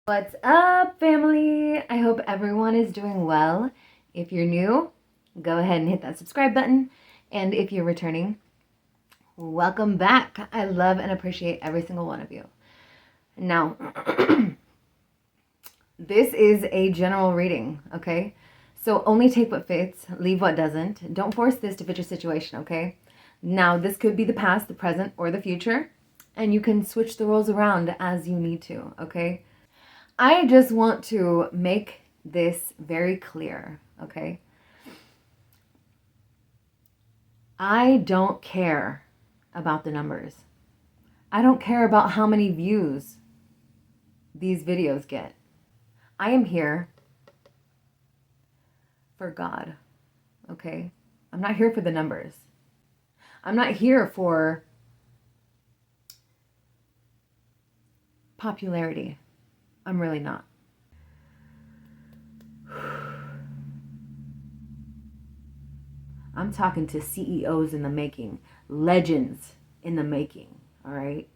What's up, family? I hope everyone is doing well. If you're new, go ahead and hit that subscribe button. And if you're returning, welcome back. I love and appreciate every single one of you. Now, this is a general reading, okay? So only take what fits, leave what doesn't. Don't force this to fit your situation, okay? Now, this could be the past, the present, or the future, and you can switch the roles around as you need to, okay? I just want to make this very clear, okay? I don't care about the numbers. I don't care about how many views these videos get. I am here for God, okay? I'm not here for the numbers. I'm not here for popularity. I'm really not. I'm talking to CEOs in the making, legends in the making, all right?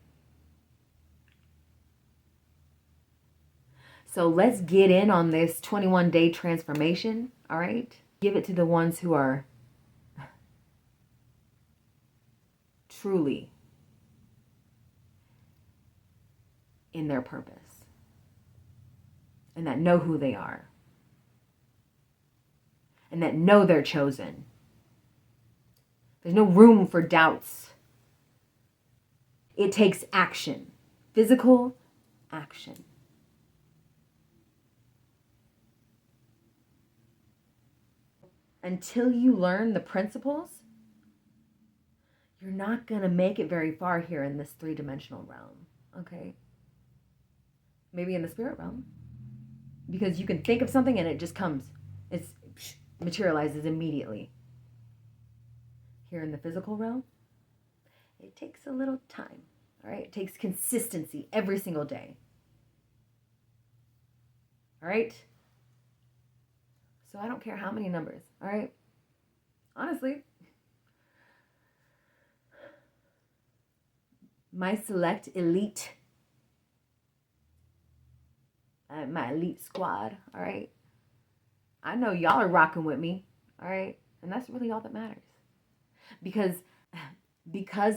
So let's get in on this 21-day transformation, all right? Give it to the ones who are truly in their purpose and that know who they are and that know they're chosen. There's no room for doubts. It takes action, physical action. Until you learn the principles, you're not going to make it very far here in this three-dimensional realm, okay? Maybe in the spirit realm, because you can think of something and it just comes. It materializes immediately. Here in the physical realm, it takes a little time, all right? It takes consistency every single day, all right? So I don't care how many numbers, all right? Honestly, my select elite, my elite squad, all right? I know y'all are rocking with me, all right? And that's really all that matters. Because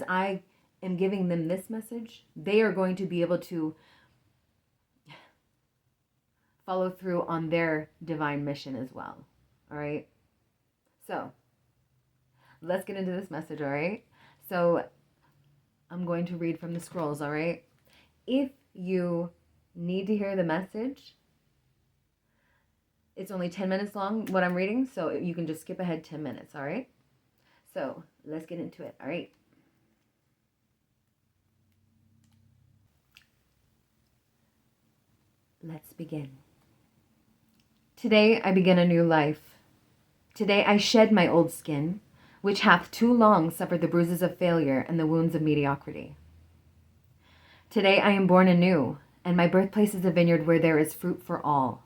I am giving them this message, they are going to be able to follow through on their divine mission as well, all right? So let's get into this message, all right? So I'm going to read from the scrolls, all right? If you need to hear the message, it's only 10 minutes long, what I'm reading, so you can just skip ahead 10 minutes, all right? So let's get into it, all right? Let's begin. Today I begin a new life. Today I shed my old skin, which hath too long suffered the bruises of failure and the wounds of mediocrity. Today I am born anew, and my birthplace is a vineyard where there is fruit for all.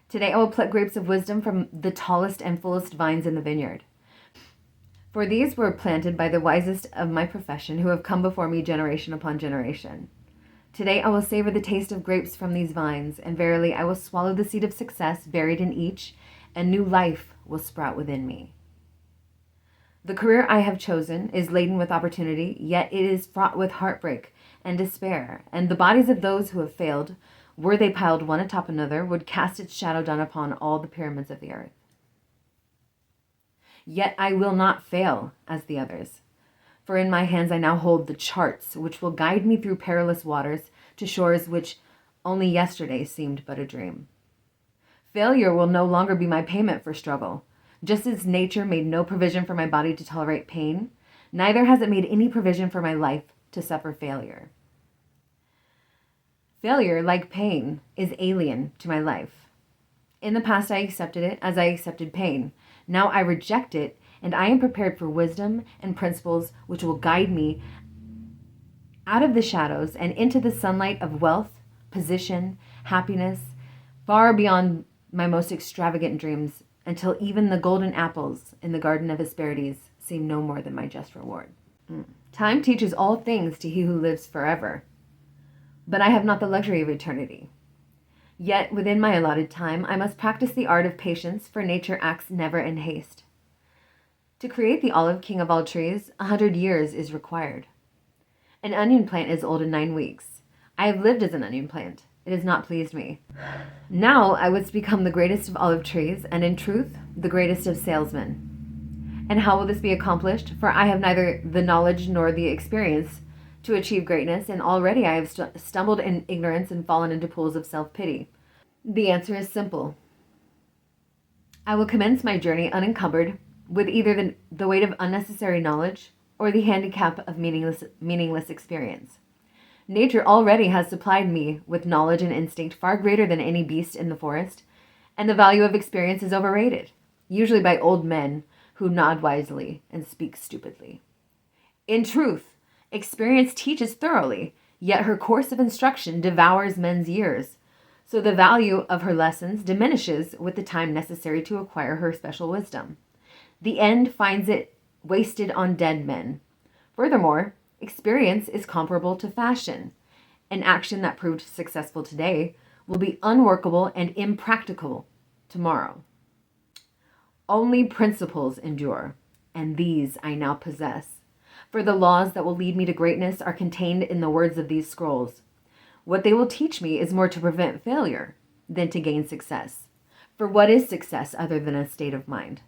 Today I will pluck grapes of wisdom from the tallest and fullest vines in the vineyard. For these were planted by the wisest of my profession who have come before me generation upon generation. Today I will savor the taste of grapes from these vines, and verily I will swallow the seed of success buried in each, and new life will sprout within me. The career I have chosen is laden with opportunity, yet it is fraught with heartbreak and despair, and the bodies of those who have failed, were they piled one atop another, would cast its shadow down upon all the pyramids of the earth. Yet I will not fail as the others, for in my hands I now hold the charts which will guide me through perilous waters to shores which only yesterday seemed but a dream. Failure will no longer be my payment for struggle. Just as nature made no provision for my body to tolerate pain, neither has it made any provision for my life to suffer failure. Failure, like pain, is alien to my life. In the past, I accepted it as I accepted pain. Now I reject it, and I am prepared for wisdom and principles which will guide me out of the shadows and into the sunlight of wealth, position, happiness, far beyond my most extravagant dreams, until even the golden apples in the garden of Hesperides seem no more than my just reward. Time teaches all things to he who lives forever, but I have not the luxury of eternity. Yet within my allotted time, I must practice the art of patience, for nature acts never in haste. To create the olive, king of all trees, 100 years is required. An onion plant is old in 9 weeks. I have lived as an onion plant. It has not pleased me. Now I would become the greatest of olive trees, and in truth, the greatest of salesmen. And how will this be accomplished? For I have neither the knowledge nor the experience to achieve greatness, and already I have stumbled in ignorance and fallen into pools of self-pity. The answer is simple. I will commence my journey unencumbered with either the weight of unnecessary knowledge or the handicap of meaningless experience. Nature already has supplied me with knowledge and instinct far greater than any beast in the forest, and the value of experience is overrated, usually by old men who nod wisely and speak stupidly. In truth, experience teaches thoroughly, yet her course of instruction devours men's years, so the value of her lessons diminishes with the time necessary to acquire her special wisdom. The end finds it wasted on dead men. Furthermore, experience is comparable to fashion. An action that proved successful today will be unworkable and impracticable tomorrow. Only principles endure, and these I now possess. For the laws that will lead me to greatness are contained in the words of these scrolls. What they will teach me is more to prevent failure than to gain success. For what is success other than a state of mind?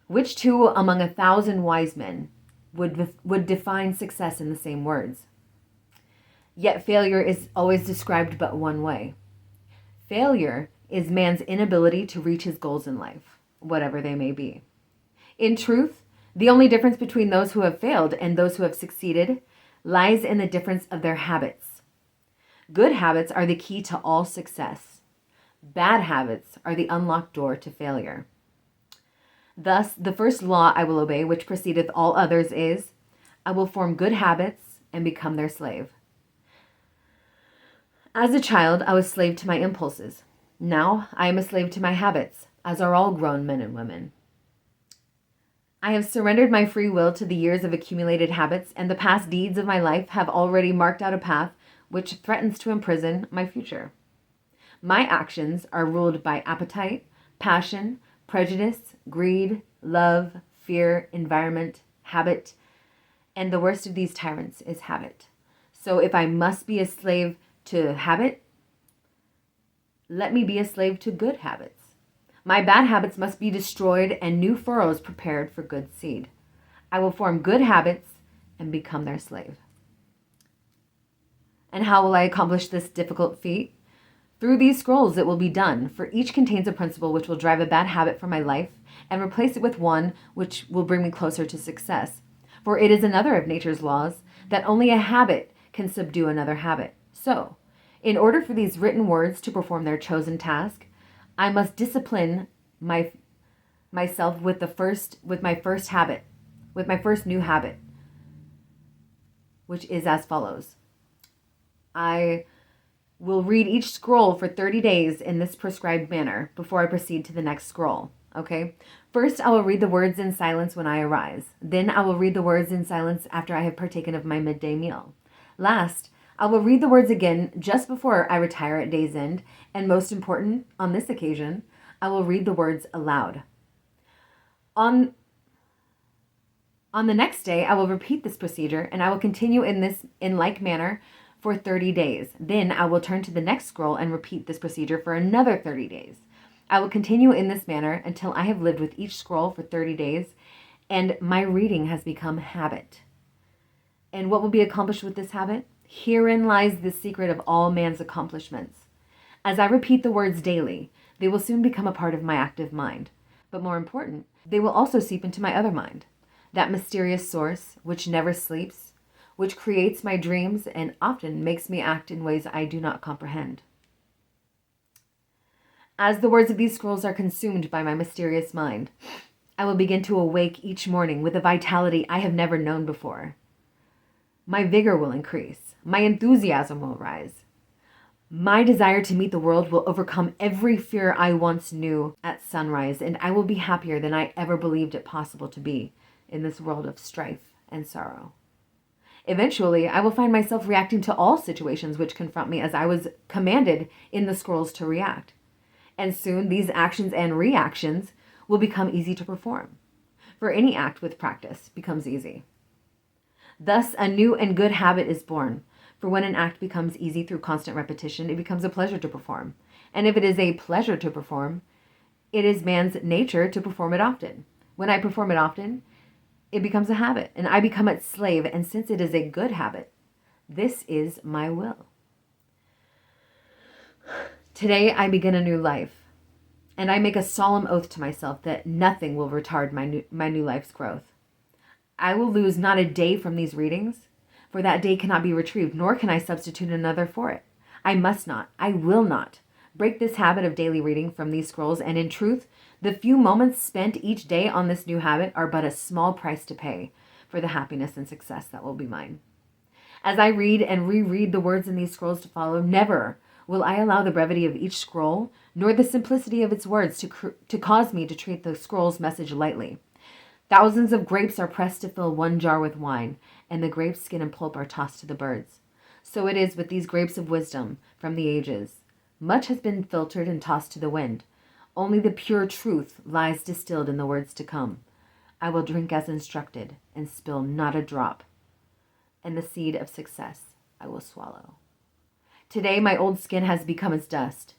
Which two among 1,000 wise men would define success in the same words? Yet failure is always described but one way. Failure is man's inability to reach his goals in life, whatever they may be. In truth, the only difference between those who have failed and those who have succeeded lies in the difference of their habits. Good habits are the key to all success. Bad habits are the unlocked door to failure. Thus, the first law I will obey, which precedeth all others, is, I will form good habits and become their slave. As a child, I was slave to my impulses. Now, I am a slave to my habits, as are all grown men and women. I have surrendered my free will to the years of accumulated habits, and the past deeds of my life have already marked out a path which threatens to imprison my future. My actions are ruled by appetite, passion, prejudice, greed, love, fear, environment, habit, and the worst of these tyrants is habit. So if I must be a slave to habit, let me be a slave to good habits. My bad habits must be destroyed and new furrows prepared for good seed. I will form good habits and become their slave. And how will I accomplish this difficult feat? Through these scrolls it will be done, for each contains a principle which will drive a bad habit from my life and replace it with one which will bring me closer to success. For it is another of nature's laws that only a habit can subdue another habit. So, in order for these written words to perform their chosen task, I must discipline myself with my first new habit, which is as follows. I will read each scroll for 30 days in this prescribed manner before I proceed to the next scroll. Okay? First, I will read the words in silence when I arise. Then I will read the words in silence after I have partaken of my midday meal. Last, I will read the words again just before I retire at day's end. And most important, on this occasion, I will read the words aloud. On the next day, I will repeat this procedure, and I will continue in like manner for 30 days. Then I will turn to the next scroll and repeat this procedure for another 30 days. I will continue in this manner until I have lived with each scroll for 30 days and my reading has become habit. And what will be accomplished with this habit? Herein lies the secret of all man's accomplishments. As I repeat the words daily, they will soon become a part of my active mind. But more important, they will also seep into my other mind, that mysterious source which never sleeps, which creates my dreams and often makes me act in ways I do not comprehend. As the words of these scrolls are consumed by my mysterious mind, I will begin to awake each morning with a vitality I have never known before. My vigor will increase. My enthusiasm will rise. My desire to meet the world will overcome every fear I once knew at sunrise, and I will be happier than I ever believed it possible to be in this world of strife and sorrow. Eventually, I will find myself reacting to all situations which confront me as I was commanded in the scrolls to react. And soon these actions and reactions will become easy to perform. For any act with practice becomes easy. Thus, a new and good habit is born. For when an act becomes easy through constant repetition, it becomes a pleasure to perform. And if it is a pleasure to perform, it is man's nature to perform it often. When I perform it often, it becomes a habit, and I become its slave. And since it is a good habit, this is my will. Today, I begin a new life, and I make a solemn oath to myself that nothing will retard my new life's growth. I will lose not a day from these readings, for that day cannot be retrieved, nor can I substitute another for it. I must not, I will not, break this habit of daily reading from these scrolls, and in truth, the few moments spent each day on this new habit are but a small price to pay for the happiness and success that will be mine. As I read and reread the words in these scrolls to follow, never will I allow the brevity of each scroll, nor the simplicity of its words to cause me to treat the scroll's message lightly. Thousands of grapes are pressed to fill one jar with wine, and the grape skin and pulp are tossed to the birds. So it is with these grapes of wisdom from the ages. Much has been filtered and tossed to the wind. Only the pure truth lies distilled in the words to come. I will drink as instructed and spill not a drop, and the seed of success I will swallow. Today my old skin has become as dust.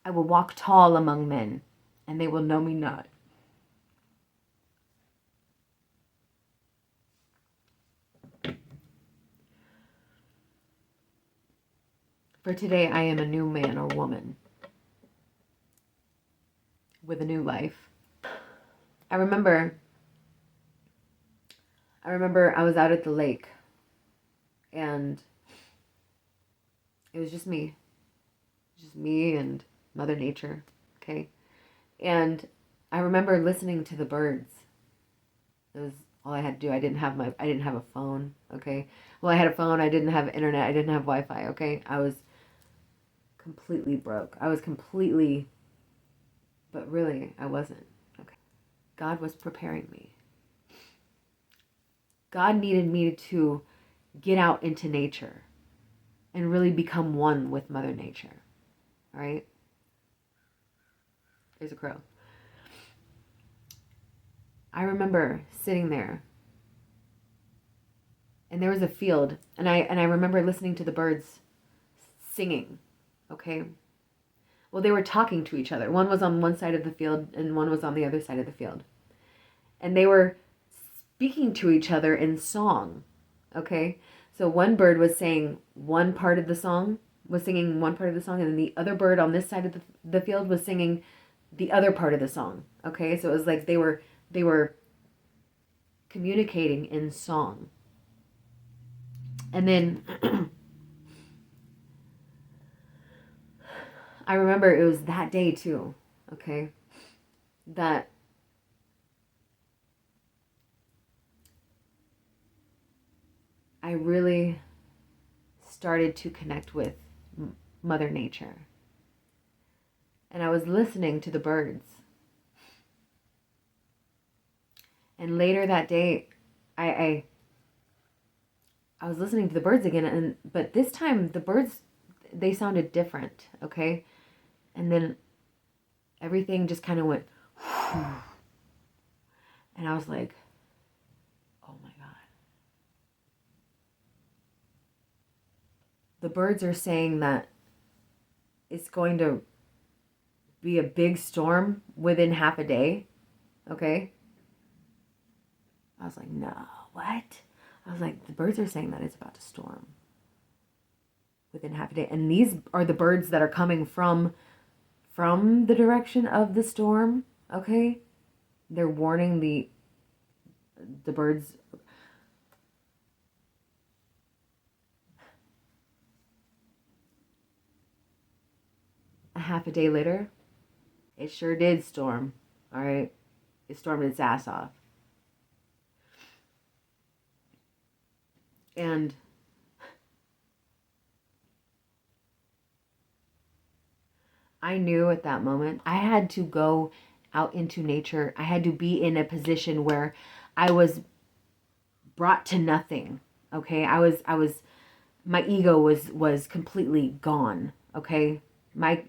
I will walk tall among men, and they will know me not. For today I am a new man or woman with a new life. I remember I was out at the lake, and it was just me and Mother Nature, okay? And I remember listening to the birds. It was all I had to do. I didn't have a phone, okay? Well, I had a phone, I didn't have internet, I didn't have Wi-Fi, okay? I was completely broke. But really, I wasn't, okay? God was preparing me. God needed me to get out into nature and really become one with Mother Nature, all right? There's a crow. I remember sitting there, and there was a field, and I remember listening to the birds singing, okay? Well, they were talking to each other. One was on one side of the field, and one was on the other side of the field. And they were speaking to each other in song, okay? So one bird was saying one part of the song, was singing one part of the song, and then the other bird on this side of the field was singing the other part of the song, okay? So it was like they were communicating in song. And then I remember it was that day too, okay, that I really started to connect with Mother Nature. And I was listening to the birds. And later that day, I was listening to the birds again, but this time the birds, they sounded different, okay? And then everything just kind of went, and I was like, oh my God. The birds are saying that it's going to be a big storm within half a day, okay? I was like, no, what? I was like, the birds are saying that it's about to storm within half a day. And these are the birds that are coming from the direction of the storm, okay? They're warning the birds. A half a day later, it sure did storm, all right? It stormed its ass off. And I knew at that moment I had to go out into nature. I had to be in a position where I was brought to nothing, Okay, my ego was completely gone. Okay, my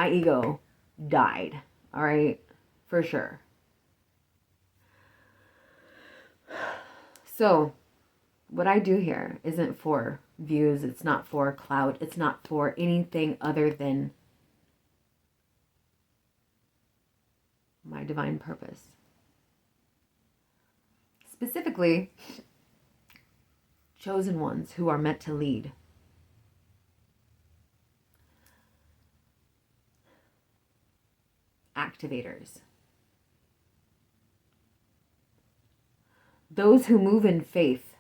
ego died. All right, for sure. So, what I do here isn't for views. It's not for clout. It's not for anything other than my divine purpose. Specifically, chosen ones who are meant to lead. Activators. Those who move in faith.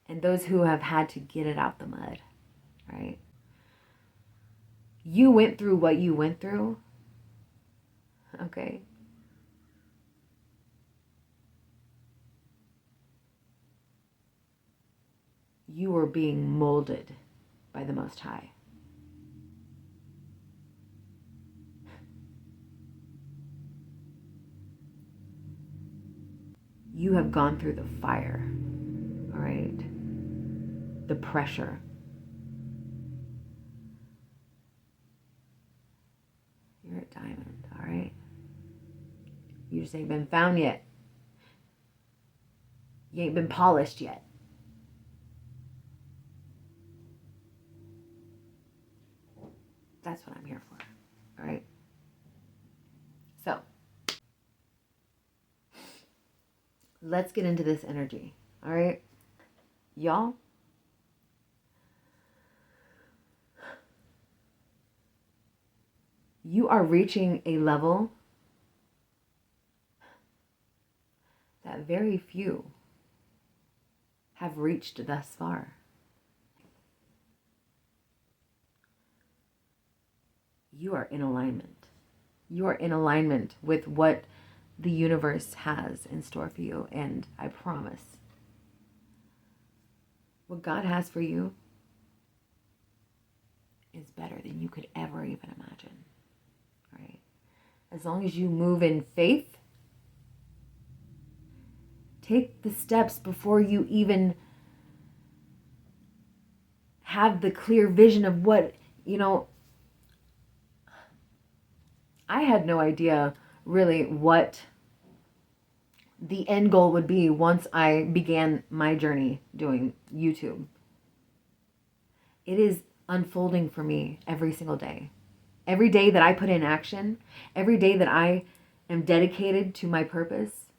And those who have had to get it out the mud, right? You went through what you went through, okay? You were being molded by the Most High. You have gone through the fire, all right? The pressure. You're a diamond, all right? You just ain't been found yet. You ain't been polished yet. That's what I'm here for, all right? So, let's get into this energy, all right? Y'all, you are reaching a level that very few have reached thus far. You are in alignment. You are in alignment with what the universe has in store for you. And I promise, what God has for you is better than you could ever even imagine. Right? As long as you move in faith, take the steps before you even have the clear vision of what, I had no idea really what the end goal would be once I began my journey doing YouTube. It is unfolding for me every single day. Every day that I put in action, every day that I am dedicated to my purpose,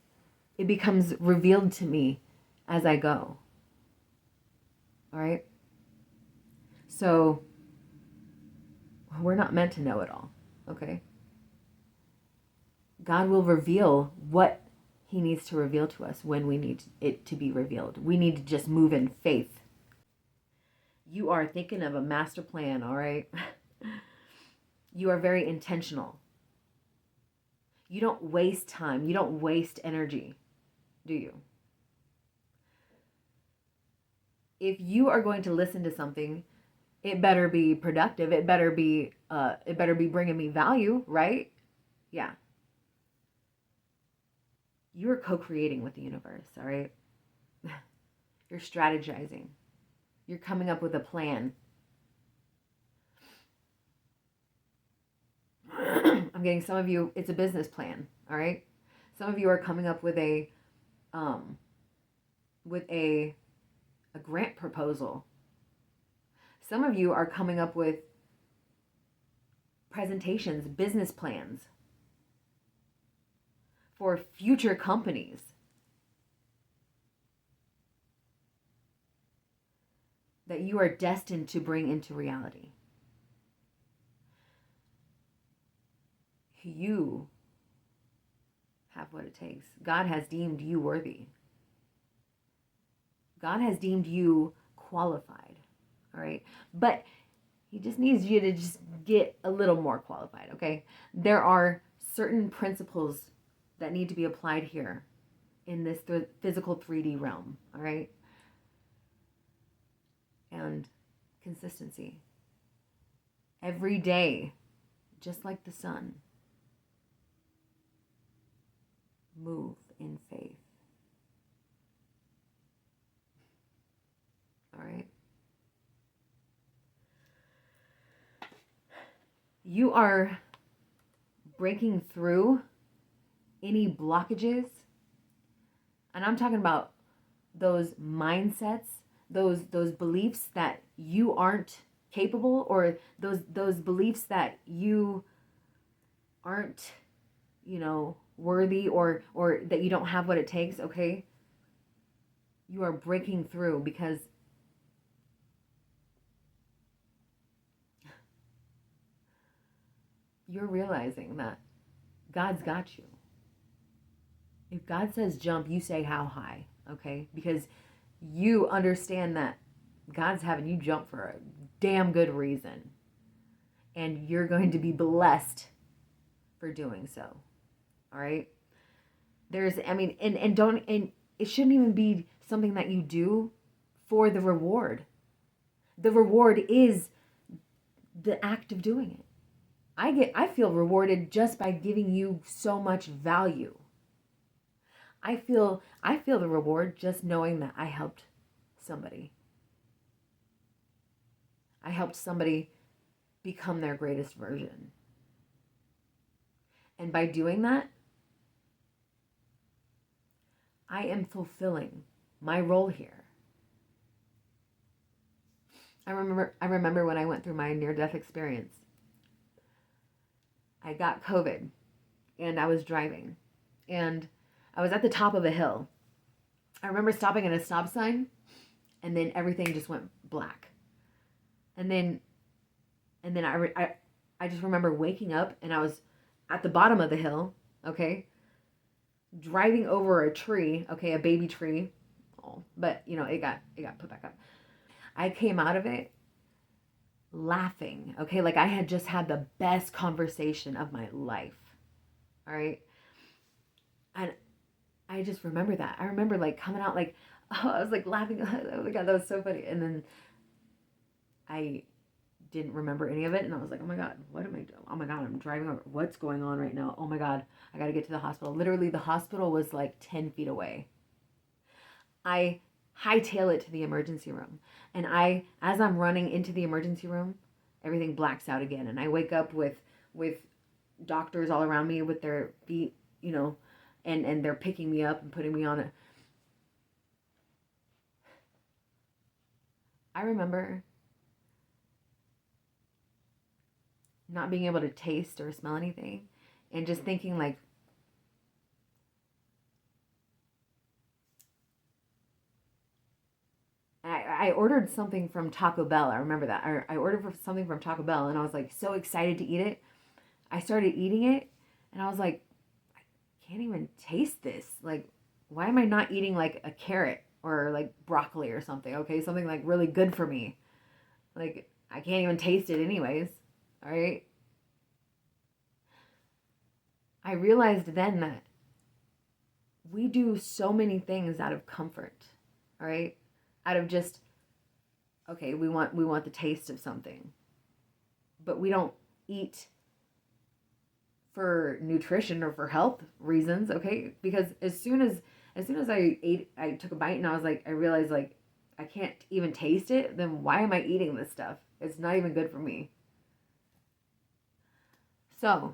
it becomes revealed to me as I go. All right? So, we're not meant to know it all, okay? God will reveal what He needs to reveal to us when we need it to be revealed. We need to just move in faith. You are thinking of a master plan, all right? You are very intentional. You don't waste time. You don't waste energy, do you? If you are going to listen to something, it better be productive. It better be bringing me value, right? Yeah. You're co-creating with the universe, all right? You're strategizing. You're coming up with a plan. I'm getting some of you, it's a business plan, all right? Some of you are coming up with a grant proposal. Some of you are coming up with presentations, business plans for future companies. That you are destined to bring into reality. You have what it takes. God has deemed you worthy. God has deemed you qualified. All right? But He just needs you to just get a little more qualified, okay? There are certain principles that need to be applied here in this physical 3D realm, all right? And consistency. Every day, just like the sun, move in faith. All right? You are breaking through any blockages. And I'm talking about those mindsets, those beliefs that you aren't capable, or those beliefs that you aren't, worthy, or that you don't have what it takes, okay? You are breaking through because you're realizing that God's got you. If God says jump, you say how high, okay? Because you understand that God's having you jump for a damn good reason. And you're going to be blessed for doing so. All right? And it shouldn't even be something that you do for the reward. The reward is the act of doing it. I feel rewarded just by giving you so much value. I feel the reward just knowing that I helped somebody. I helped somebody become their greatest version. And by doing that, I am fulfilling my role here. I remember when I went through my near-death experience. I got COVID and I was driving and I was at the top of a hill. I remember stopping at a stop sign and then everything just went black. And then I just remember waking up and I was at the bottom of the hill, okay? Driving over a tree, okay, a baby tree. Oh, but it got put back up. I came out of it laughing, okay? Like I had just had the best conversation of my life. All right? And I just remember that. I remember like coming out like, oh, I was like laughing. Oh my God, that was so funny. And then I didn't remember any of it. And I was like, oh my God, what am I doing? Oh my God, I'm driving over. What's going on right now? Oh my God, I got to get to the hospital. Literally, the hospital was like 10 feet away. I hightail it to the emergency room. And as I'm running into the emergency room, everything blacks out again. And I wake up with doctors all around me with their feet, and they're picking me up and putting me on I remember not being able to taste or smell anything and just thinking like, I ordered something from Taco Bell. I remember that. I ordered something from Taco Bell and I was like so excited to eat it. I started eating it and I was like, I can't even taste this. Like, why am I not eating like a carrot or like broccoli or something? Okay, something like really good for me. Like, I can't even taste it anyways. All right. I realized then that we do so many things out of comfort. All right. Out of just, okay, we want the taste of something. But we don't eat for nutrition or for health reasons, okay? Because as soon as I ate, I took a bite and I realized like I can't even taste it, then why am I eating this stuff? It's not even good for me. So,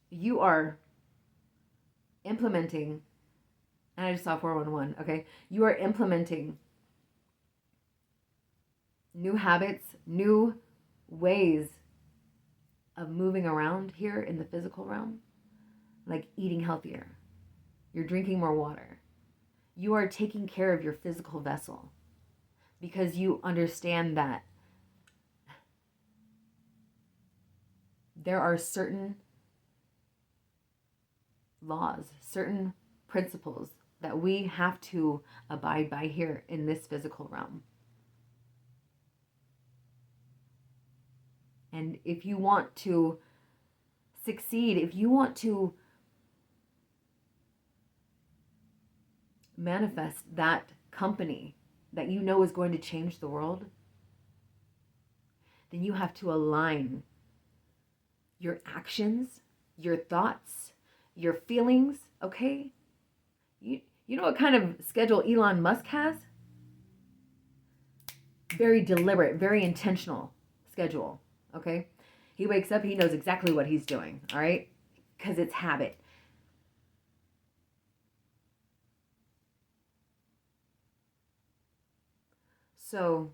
you are implementing, and I just saw 411, okay? You are implementing new habits, new ways of moving around here in the physical realm, like eating healthier. You're drinking more water. You are taking care of your physical vessel because you understand that there are certain laws, certain principles that we have to abide by here in this physical realm. And if you want to succeed, if you want to manifest that company that you know is going to change the world, then you have to align your actions, your thoughts, your feelings, okay? You know what kind of schedule Elon Musk has? Very deliberate, very intentional schedule, okay? He wakes up, he knows exactly what he's doing, all right? Because it's habit. So,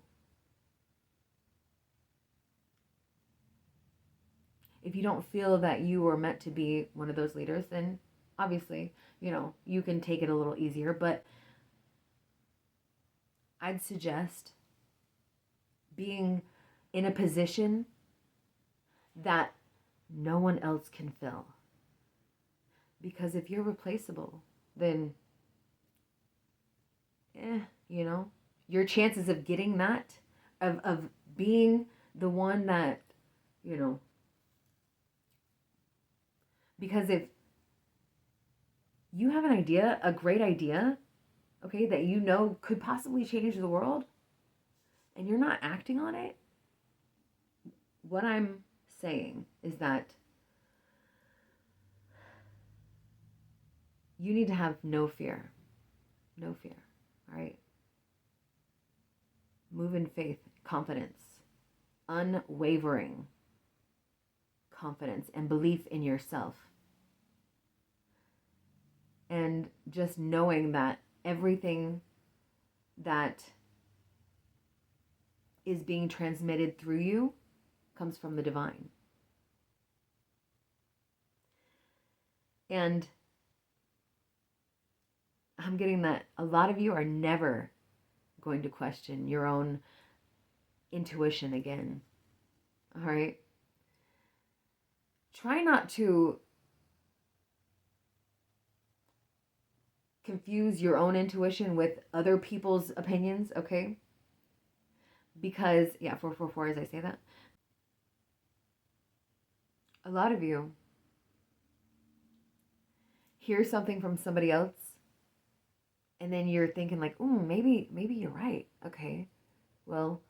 if you don't feel that you were meant to be one of those leaders, then obviously, you can take it a little easier. But I'd suggest being in a position that no one else can fill. Because if you're replaceable, then, your chances of getting that, of being the one that, because if you have an idea, a great idea, okay, that could possibly change the world, and you're not acting on it, what I'm saying is that you need to have no fear. No fear, all right? Move in faith, confidence, unwavering confidence and belief in yourself. And just knowing that everything that is being transmitted through you comes from the divine. And I'm getting that a lot of you are never going to question your own intuition again. All right? Try not to confuse your own intuition with other people's opinions, okay? Because, 444 as I say that. A lot of you hear something from somebody else, and then you're thinking like, maybe you're right. Okay. Well,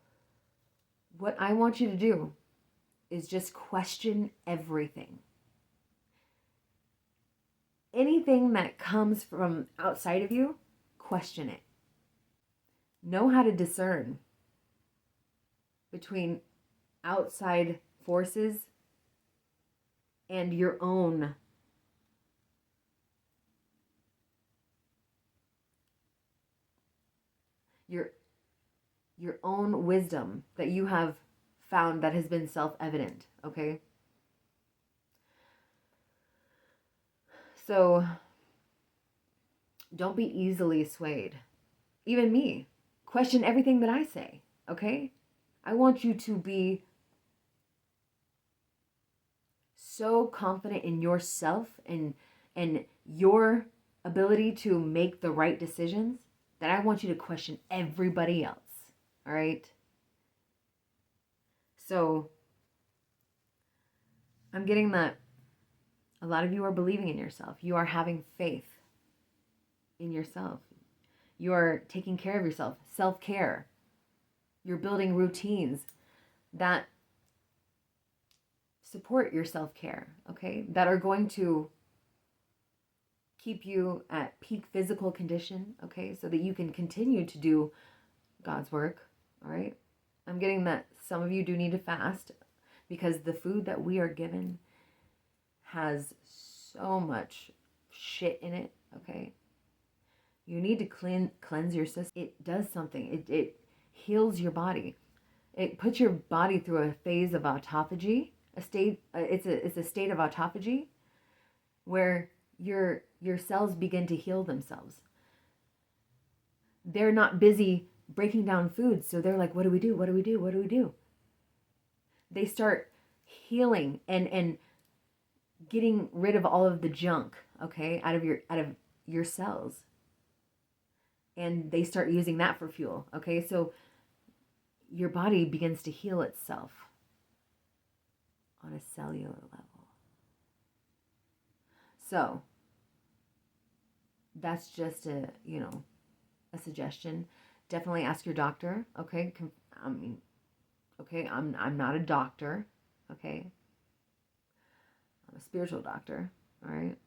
what I want you to do is just question everything. Anything that comes from outside of you, question it. Know how to discern between outside forces and your own your own wisdom that you have found that has been self-evident, okay? So don't be easily swayed. Even me. Question everything that I say, okay? I want you to be so confident in yourself and your ability to make the right decisions that I want you to question everybody else. All right? So I'm getting that a lot of you are believing in yourself. You are having faith in yourself. You are taking care of yourself. Self-care. You're building routines that support your self-care, okay? That are going to keep you at peak physical condition, okay? So that you can continue to do God's work, all right? I'm getting that some of you do need to fast because the food that we are given has so much shit in it, okay? You need to cleanse your system. It does something. It heals your body. It puts your body through a phase of autophagy. It's a state of autophagy where your cells begin to heal themselves. They're not busy breaking down food, so they're like, what do we do? What do we do? What do we do? They start healing and getting rid of all of the junk, okay, out of your cells. And they start using that for fuel, okay? So your body begins to heal itself on a cellular level. So that's just a suggestion. Definitely ask your doctor, okay? I'm not a doctor, okay? I'm a spiritual doctor, all right?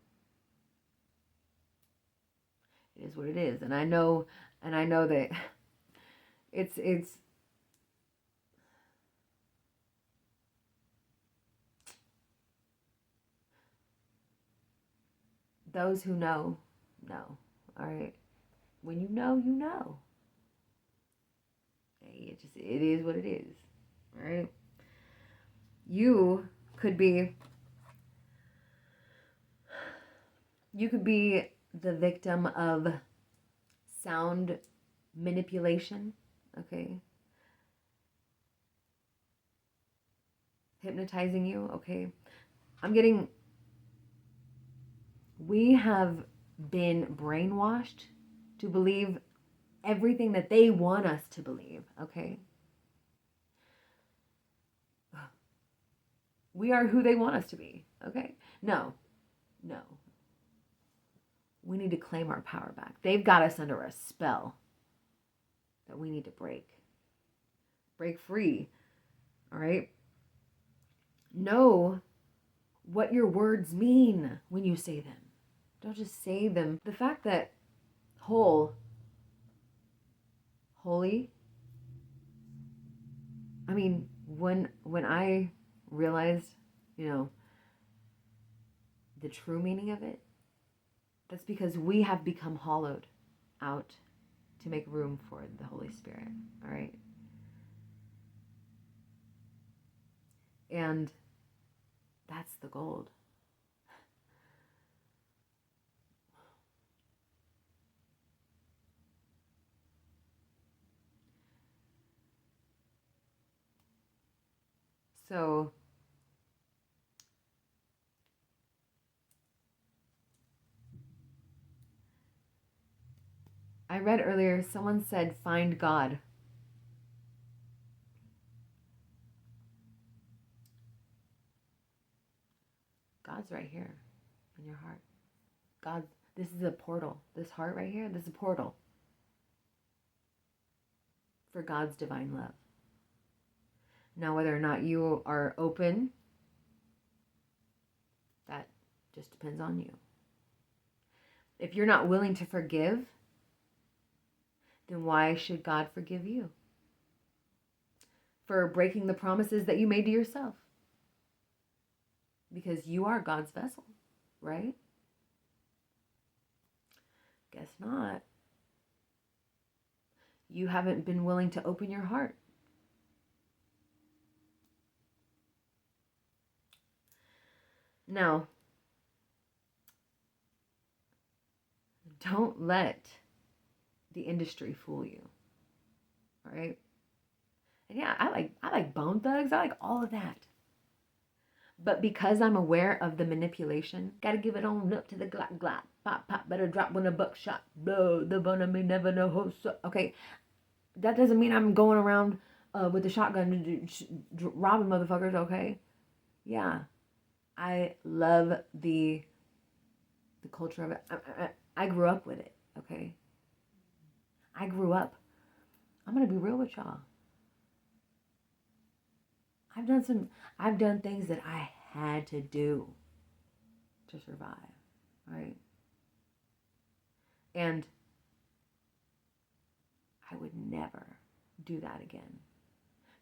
It is what it is. And I know that it's those who know. All right. When you know, you know. Hey, it is what it is. All right. You could be the victim of sound manipulation, okay? Hypnotizing you, okay? We have been brainwashed to believe everything that they want us to believe, okay? We are who they want us to be, okay? No. We need to claim our power back. They've got us under a spell that we need to break. Break free, all right? Know what your words mean when you say them. Don't just say them. The fact that holy, I mean, when I realized, the true meaning of it, that's because we have become hollowed out to make room for the Holy Spirit, all right? And that's the gold. So I read earlier, someone said, find God. God's right here in your heart. God, this is a portal. This heart right here, this is a portal for God's divine love. Now, whether or not you are open, that just depends on you. If you're not willing to forgive, then why should God forgive you? For breaking the promises that you made to yourself. Because you are God's vessel, right? Guess not. You haven't been willing to open your heart. Now, don't let the industry fool you. All right? And yeah, I like Bone Thugs. I like all of that. But because I'm aware of the manipulation, gotta give it on up to the glop glop. Pop pop, better drop when a buckshot. Blow the bone of me, never know who. Okay, that doesn't mean I'm going around with the shotgun robbing motherfuckers. Okay, yeah, I love the culture of it. I grew up with it. Okay, I grew up. I'm gonna be real with y'all. I've done things that I had to do to survive, right? And I would never do that again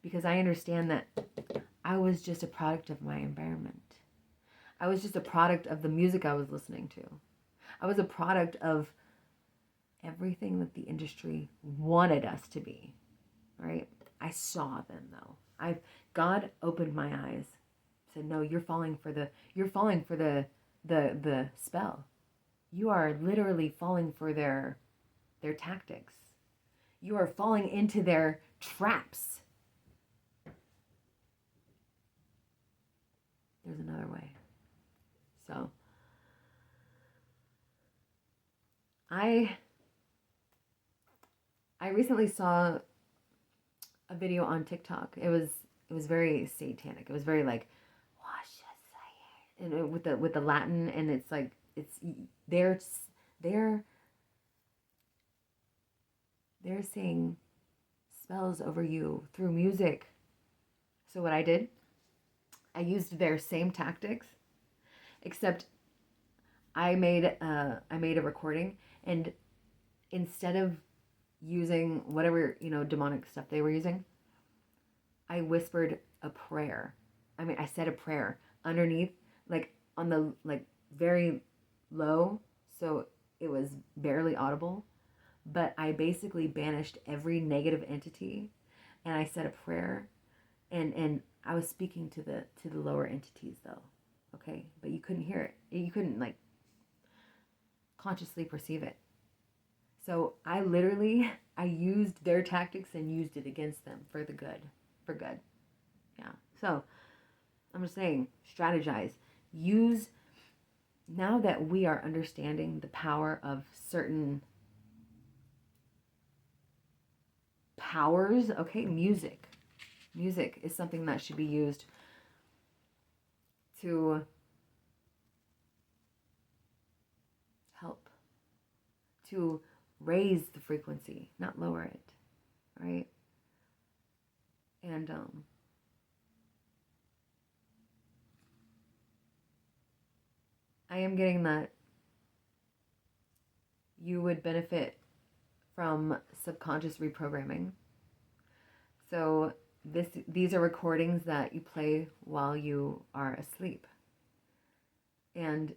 because I understand that I was just a product of my environment. I was just a product of the music I was listening to. I was a product of everything that the industry wanted us to be, right? I saw them though. God opened my eyes. Said, "No, you're falling for the spell. You are literally falling for their tactics. You are falling into their traps." There's another way. So I recently saw a video on TikTok. It was very satanic. It was very like, and with the Latin, and it's like they're saying spells over you through music. So what I did, I used their same tactics, except I made a recording, and instead of using whatever, demonic stuff they were using, I whispered a prayer. I said a prayer underneath, like on the, like very low, so it was barely audible, but I basically banished every negative entity, and I said a prayer, and I was speaking to the lower entities though, okay? But you couldn't hear it. You couldn't like consciously perceive it. So I used their tactics and used it against them for the good, for good. Yeah. So I'm just saying, strategize. Use, now that we are understanding the power of certain powers, okay, music. Music is something that should be used to help, to raise the frequency, not lower it, right? And I am getting that you would benefit from subconscious reprogramming. So these are recordings that you play while you are asleep. And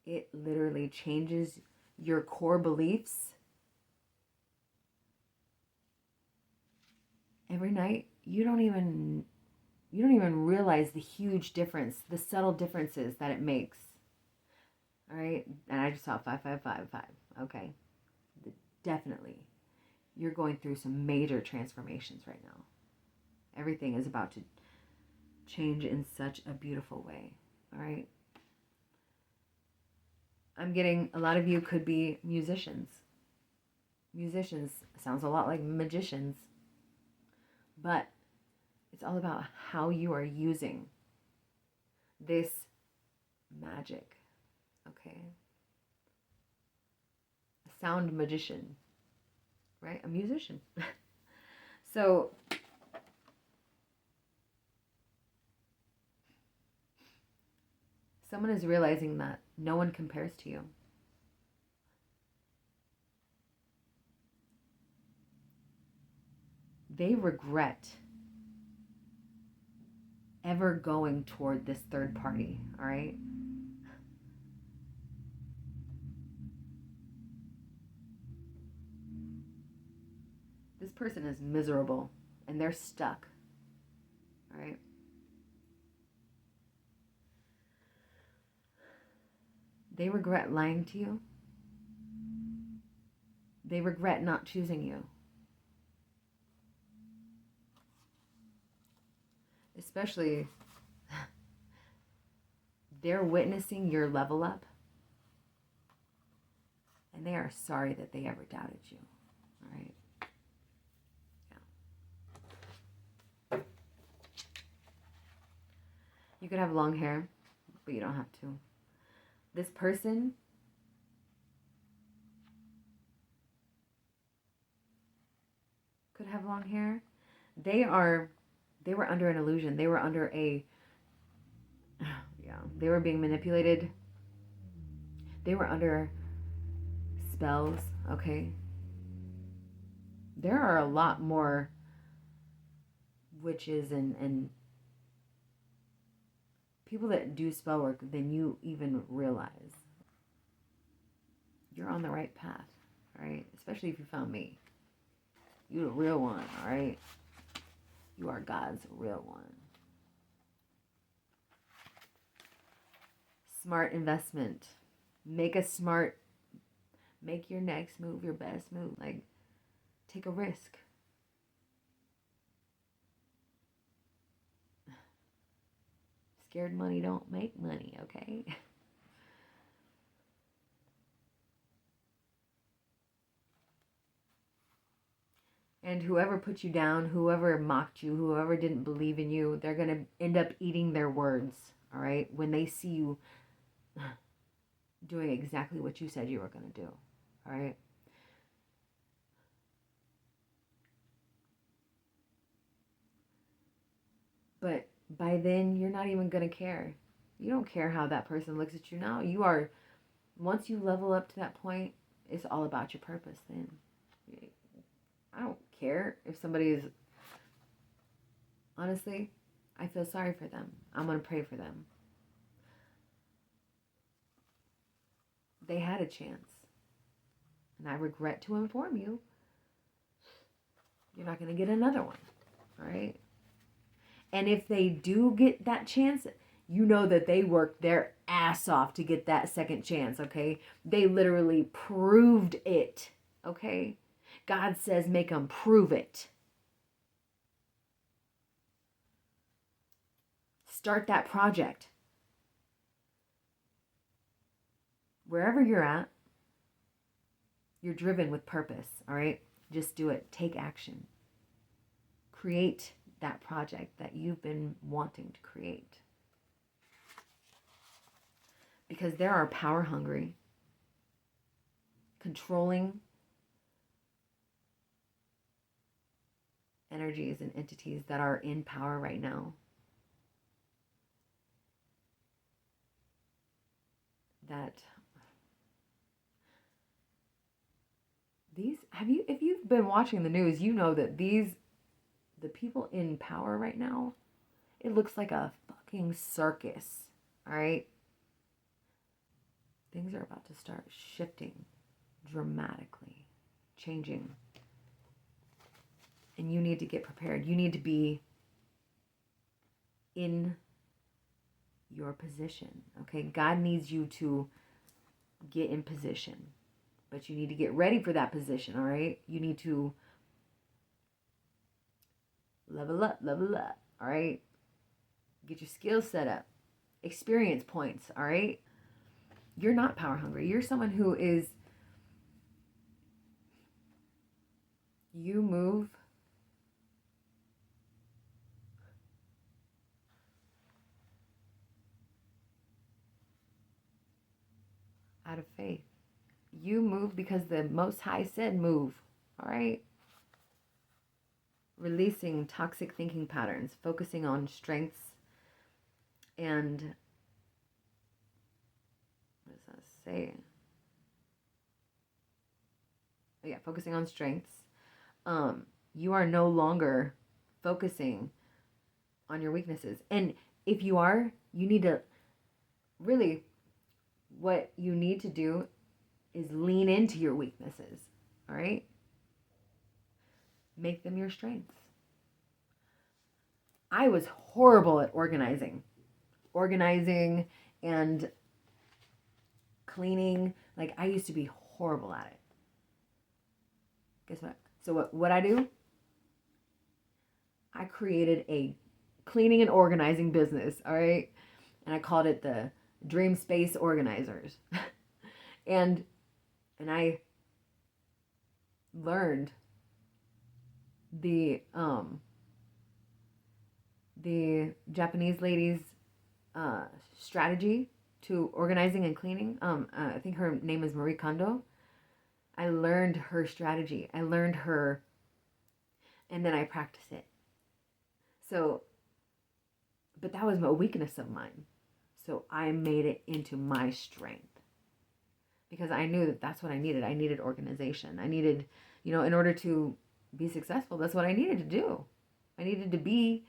it literally changes your core beliefs. Every night, you don't even realize the huge difference, the subtle differences that it makes. All right? And I just saw 5555. Okay. Definitely. You're going through some major transformations right now. Everything is about to change in such a beautiful way. All right? I'm getting, a lot of you could be musicians. Musicians sounds a lot like magicians. But it's all about how you are using this magic. Okay? A sound magician. Right? A musician. So someone is realizing that no one compares to you. They regret ever going toward this third party, all right? This person is miserable and they're stuck, all right? They regret lying to you. They regret not choosing you. Especially, they're witnessing your level up, and they are sorry that they ever doubted you. All right? Yeah. You could have long hair, but you don't have to. This person could have long hair. They were under an illusion. They were under they were being manipulated. They were under spells, okay? There are a lot more witches and people that do spell work than you even realize. You're on the right path, all right? Especially if you found me. You're the real one, all right? You are God's real one. Smart investment. Make your next move your best move. Like, take a risk. Scared money don't make money, okay? And whoever put you down, whoever mocked you, whoever didn't believe in you, they're going to end up eating their words, all right? When they see you doing exactly what you said you were going to do, all right? But by then, you're not even going to care. You don't care how that person looks at you now. You are, once you level up to that point, it's all about your purpose then. I don't care if somebody is, honestly, I feel sorry for them. I'm going to pray for them. They had a chance. And I regret to inform you, you're not going to get another one. All right? And if they do get that chance, you know that they worked their ass off to get that second chance, okay? They literally proved it, okay? God says make them prove it. Start that project. Wherever you're at, you're driven with purpose, all right? Just do it. Take action. Create that project that you've been wanting to create. Because there are power hungry, controlling energies and entities that are in power right now. That if you've been watching the news, you know that the people in power right now, it looks like a fucking circus, all right? Things are about to start shifting dramatically, changing. And you need to get prepared. You need to be in your position, okay? God needs you to get in position, but you need to get ready for that position, all right? You need to level up, all right? Get your skills set up, experience points, all right? You're not power hungry. You're someone who is, you move out of faith. You move because the Most High said move, all right? Releasing toxic thinking patterns, focusing on strengths and, what does that say? Oh, yeah, focusing on strengths. You are no longer focusing on your weaknesses. And if you are, you need to really, what you need to do is lean into your weaknesses, all right? Make them your strengths. I was horrible at organizing and cleaning. Like, I used to be horrible at it. Guess what? So what I do? I created a cleaning and organizing business, all right? And I called it the Dream Space Organizers. and I learned the Japanese lady's strategy to organizing and cleaning. I think her name is Marie Kondo. I learned her strategy. I learned her, and then I practiced it. So, but that was a weakness of mine. So I made it into my strength. Because I knew that that's what I needed. I needed organization. I needed, in order to be successful, that's what I needed to do. I needed to be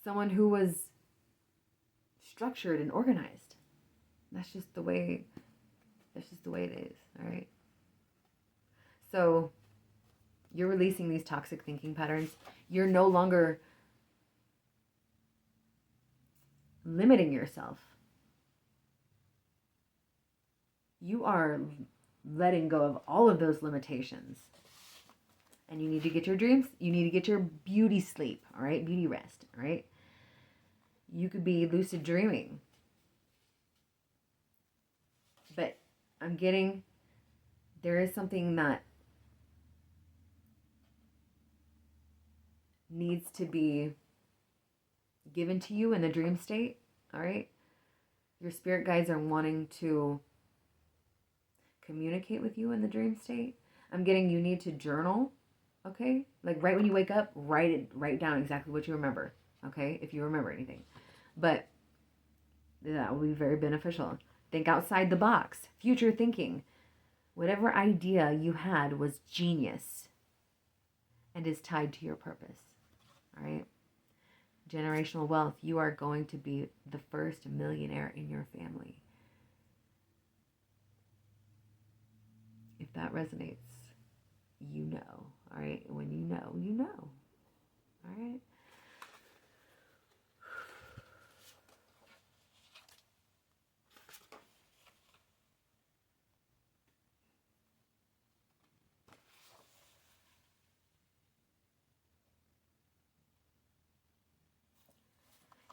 someone who was structured and organized. That's just the way it is, all right? So you're releasing these toxic thinking patterns. You're no longer limiting yourself. You are letting go of all of those limitations. And you need to get your dreams. You need to get your beauty sleep, all right? Beauty rest, all right? You could be lucid dreaming. But I'm getting, there is something that needs to be given to you in the dream state, all right? Your spirit guides are wanting to communicate with you in the dream state. I'm getting you need to journal, okay? Like right when you wake up, write down exactly what you remember, okay? If you remember anything. But that will be very beneficial. Think outside the box, future thinking. Whatever idea you had was genius and is tied to your purpose. All right? Generational wealth, you are going to be the first millionaire in your family. If that resonates, you know. All right? When you know, you know. All right?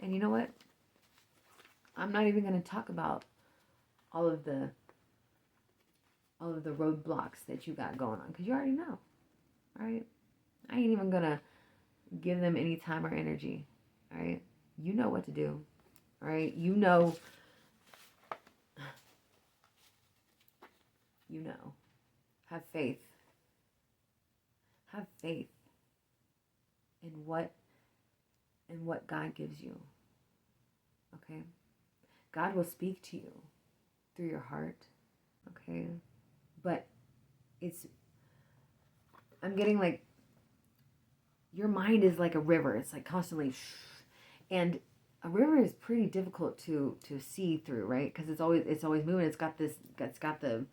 And you know what? I'm not even going to talk about all of the roadblocks that you got going on, because you already know. All right? I ain't even going to give them any time or energy. All right? You know what to do. All right? You know. You know. Have faith. Have faith in what God gives you. Okay? God will speak to you through your heart. Okay? But I'm getting like, your mind is like a river. It's like constantly, and a river is pretty difficult to see through, right? Because it's always moving. It's got the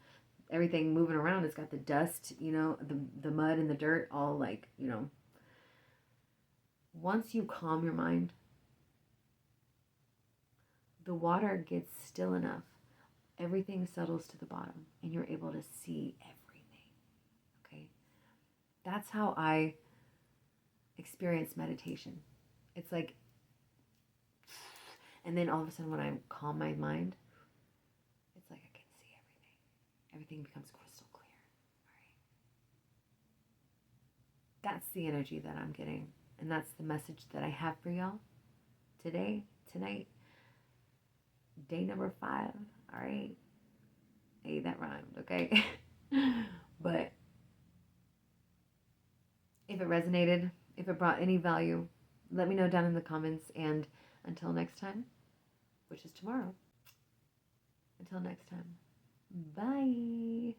everything moving around. It's got the dust, the mud and the dirt, all like, Once you calm your mind, the water gets still enough. Everything settles to the bottom, and you're able to see everything. Okay, that's how I experience meditation. It's like, and then all of a sudden when I calm my mind, it's like I can see everything. Everything becomes crystal clear. All right. That's the energy that I'm getting. And that's the message that I have for y'all today, tonight, day number 5. All right. Hey, that rhymed, okay? But if it resonated, if it brought any value, let me know down in the comments. And until next time, which is tomorrow. Until next time. Bye.